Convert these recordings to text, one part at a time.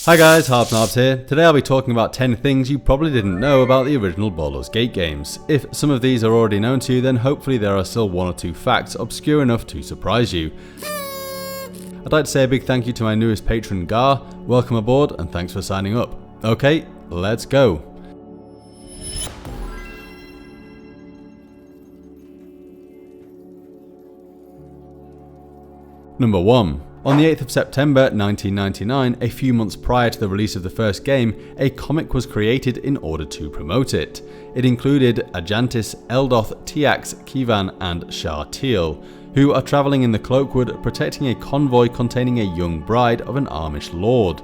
Hi guys, Narbs here. Today I'll be talking about 10 things you probably didn't know about the original Baldur's Gate games. If some of these are already known to you, then hopefully there are still one or two facts obscure enough to surprise you. I'd like to say a big thank you to my newest patron Gar, welcome aboard and thanks for signing up. Okay, let's go. Number 1. On the 8th of September 1999, a few months prior to the release of the first game, a comic was created in order to promote it. It included Ajantis, Eldoth, Tiax, Kivan and Shartil, who are travelling in the Cloakwood protecting a convoy containing a young bride of an Amish lord.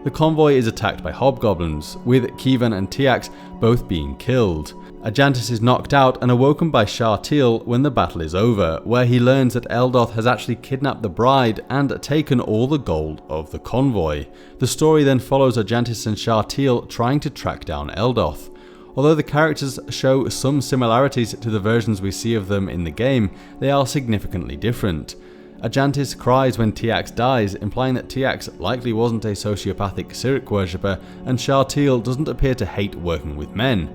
The convoy is attacked by hobgoblins, with Kivan and Tiax both being killed. Ajantis is knocked out and awoken by Shartil when the battle is over, where he learns that Eldoth has actually kidnapped the bride and taken all the gold of the convoy. The story then follows Ajantis and Shartil trying to track down Eldoth. Although the characters show some similarities to the versions we see of them in the game, they are significantly different. Ajantis cries when Tiax dies, implying that Tiax likely wasn't a sociopathic Cyric worshipper, and Shartil doesn't appear to hate working with men.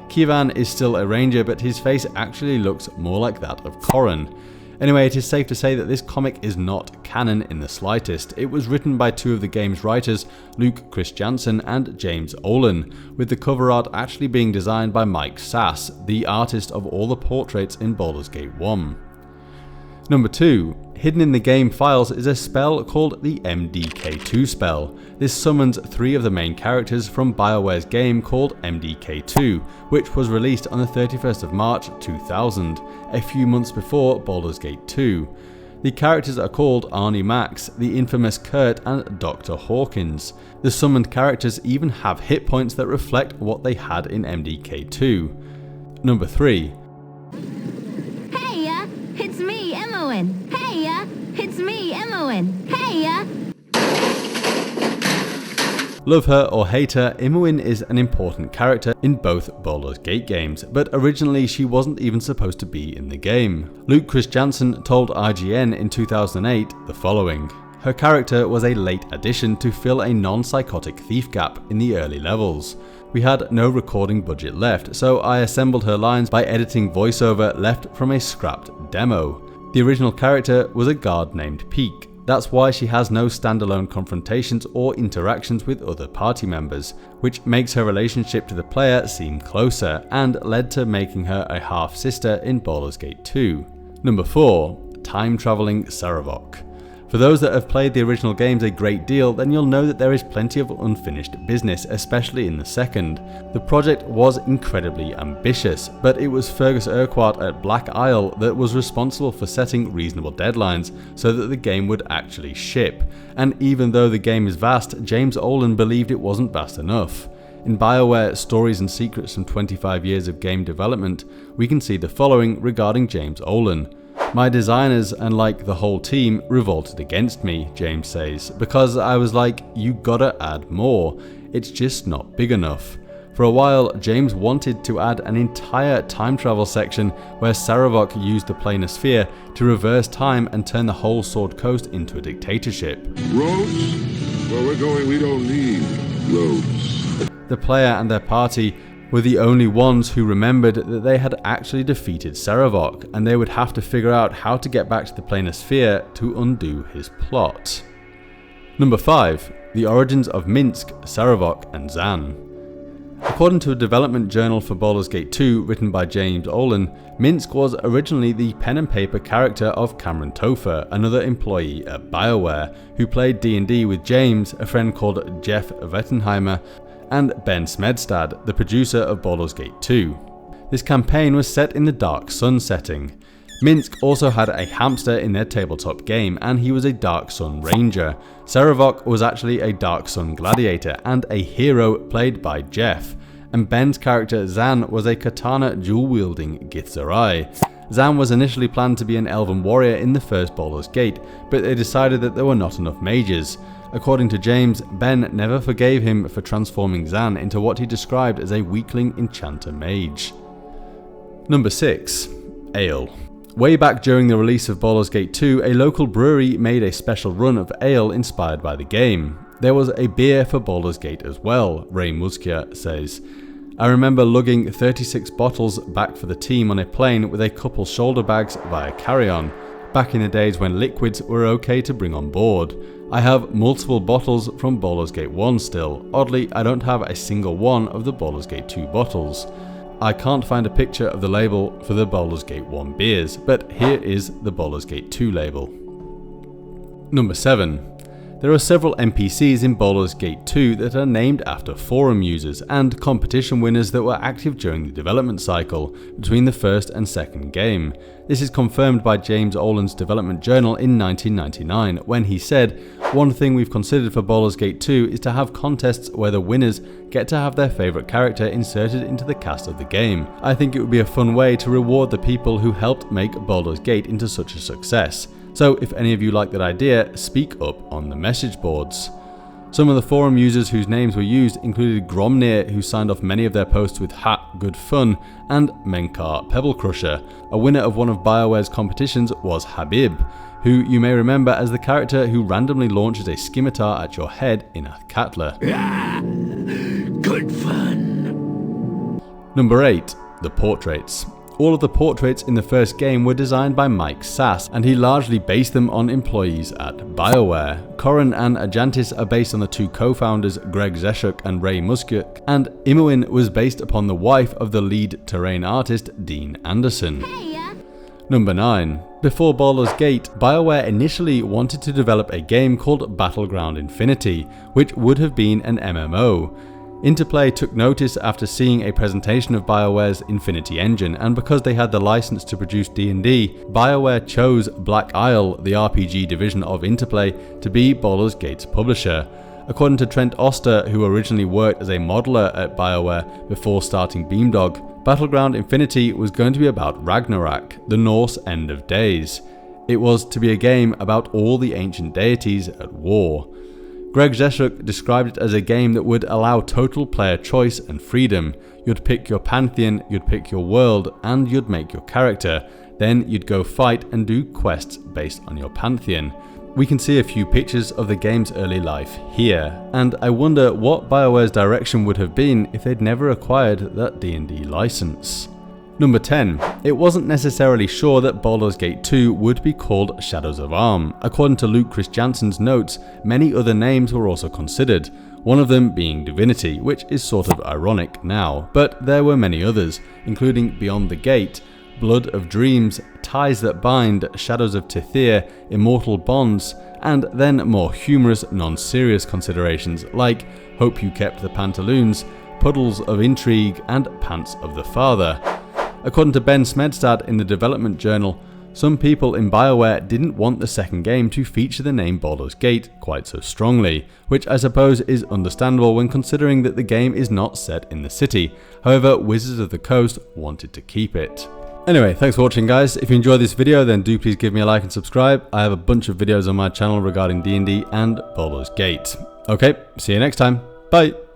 Kivan is still a ranger, but his face actually looks more like that of Corran. Anyway, it is safe to say that this comic is not canon in the slightest. It was written by two of the game's writers, Luke Christiansen and James Olin, with the cover art actually being designed by Mike Sass, the artist of all the portraits in Baldur's Gate 1. Number 2. Hidden in the game files is a spell called the MDK2 spell. This summons three of the main characters from Bioware's game called MDK2, which was released on the 31st of March 2000, a few months before Baldur's Gate 2. The characters are called Arnie Max, the infamous Kurt and Dr. Hawkins. The summoned characters even have hit points that reflect what they had in MDK2. Number 3. It's me, Imoen. Hey, it's me, Imoen. Hey, Love her or hate her, Imoen is an important character in both Baldur's Gate games, but originally she wasn't even supposed to be in the game. Luke Christiansen told IGN in 2008 the following: "Her character was a late addition to fill a non-psychotic thief gap in the early levels. We had no recording budget left, so I assembled her lines by editing voiceover left from a scrapped demo. The original character was a guard named Peak. That's why she has no standalone confrontations or interactions with other party members, which makes her relationship to the player seem closer, and led to making her a half-sister in Baldur's Gate 2. Number 4. Time-traveling Sarevok. For those that have played the original games a great deal, then you'll know that there is plenty of unfinished business, especially in the second. The project was incredibly ambitious, but it was Fergus Urquhart at Black Isle that was responsible for setting reasonable deadlines so that the game would actually ship. And even though the game is vast, James Olin believed it wasn't vast enough. In Bioware Stories and Secrets from 25 years of game development, we can see the following regarding James Olin. "My designers and like the whole team revolted against me," James says, "because I was like, you gotta add more. It's just not big enough." For a while, James wanted to add an entire time travel section where Sarevok used the planar sphere to reverse time and turn the whole Sword Coast into a dictatorship. Roads? Where we're going, we don't need roads. The player and their party were the only ones who remembered that they had actually defeated Sarevok, and they would have to figure out how to get back to the planar sphere to undo his plot. Number 5. The origins of Minsk, Sarevok and Zan. According to a development journal for Baldur's Gate 2 written by James Olin, Minsk was originally the pen and paper character of Cameron Topher, another employee at Bioware, who played D&D with James, a friend called Jeff Vettenheimer, and Ben Smedstad, the producer of Baldur's Gate 2. This campaign was set in the Dark Sun setting. Minsk also had a hamster in their tabletop game, and he was a Dark Sun ranger. Sarevok was actually a Dark Sun gladiator and a hero played by Jeff, and Ben's character Zan was a katana dual-wielding Githzerai. Zan was initially planned to be an elven warrior in the first Baldur's Gate, but they decided that there were not enough mages. According to James, Ben never forgave him for transforming Zan into what he described as a weakling enchanter mage. Number 6. Ale. Way back during the release of Baldur's Gate 2, a local brewery made a special run of ale inspired by the game. There was a beer for Baldur's Gate as well, Ray Muskia says. I remember lugging 36 bottles back for the team on a plane with a couple shoulder bags via carry-on, back in the days when liquids were okay to bring on board. I have multiple bottles from Baldur's Gate 1 still. Oddly, I don't have a single one of the Baldur's Gate 2 bottles. I can't find a picture of the label for the Baldur's Gate 1 beers, but here is the Baldur's Gate 2 label. Number 7. There are several NPCs in Baldur's Gate 2 that are named after forum users and competition winners that were active during the development cycle between the first and second game. This is confirmed by James Oland's development journal in 1999 when he said, "One thing we've considered for Baldur's Gate 2 is to have contests where the winners get to have their favourite character inserted into the cast of the game. I think it would be a fun way to reward the people who helped make Baldur's Gate into such a success. So if any of you like that idea, speak up on the message boards." Some of the forum users whose names were used included Gromnir, who signed off many of their posts with "good fun", and Menkar Pebble Crusher. A winner of one of Bioware's competitions was Habib, who you may remember as the character who randomly launches a scimitar at your head in Athkatla. Good fun. Number 8. The portraits. All of the portraits in the first game were designed by Mike Sass, and he largely based them on employees at Bioware. Corran and Ajantis are based on the two co-founders Greg Zeshuk and Ray Muskuk, and Imoen was based upon the wife of the lead terrain artist Dean Anderson. Number 9. Before Baldur's Gate, Bioware initially wanted to develop a game called Battleground Infinity, which would have been an MMO. Interplay took notice after seeing a presentation of Bioware's Infinity engine, and because they had the license to produce D&D, Bioware chose Black Isle, the RPG division of Interplay, to be Baldur's Gate's publisher. According to Trent Oster, who originally worked as a modeler at Bioware before starting Beamdog, Battleground Infinity was going to be about Ragnarok, the Norse end of days. It was to be a game about all the ancient deities at war. Greg Zeshuk described it as a game that would allow total player choice and freedom. You'd pick your pantheon, you'd pick your world, and you'd make your character. Then you'd go fight and do quests based on your pantheon. We can see a few pictures of the game's early life here, and I wonder what Bioware's direction would have been if they'd never acquired that D&D license. Number 10. It wasn't necessarily sure that Baldur's Gate 2 would be called Shadows of Arm. According to Luke Christiansen's notes, many other names were also considered, one of them being Divinity, which is sort of ironic now, but there were many others, including Beyond the Gate, Blood of Dreams, Ties That Bind, Shadows of Tithir, Immortal Bonds, and then more humorous, non-serious considerations like Hope You Kept the Pantaloons, Puddles of Intrigue, and Pants of the Father. According to Ben Smedstad in the development journal, some people in Bioware didn't want the second game to feature the name Baldur's Gate quite so strongly, which I suppose is understandable when considering that the game is not set in the city. However, Wizards of the Coast wanted to keep it. Anyway, thanks for watching guys. If you enjoyed this video, then do please give me a like and subscribe. I have a bunch of videos on my channel regarding D&D and Baldur's Gate. Okay, see you next time. Bye!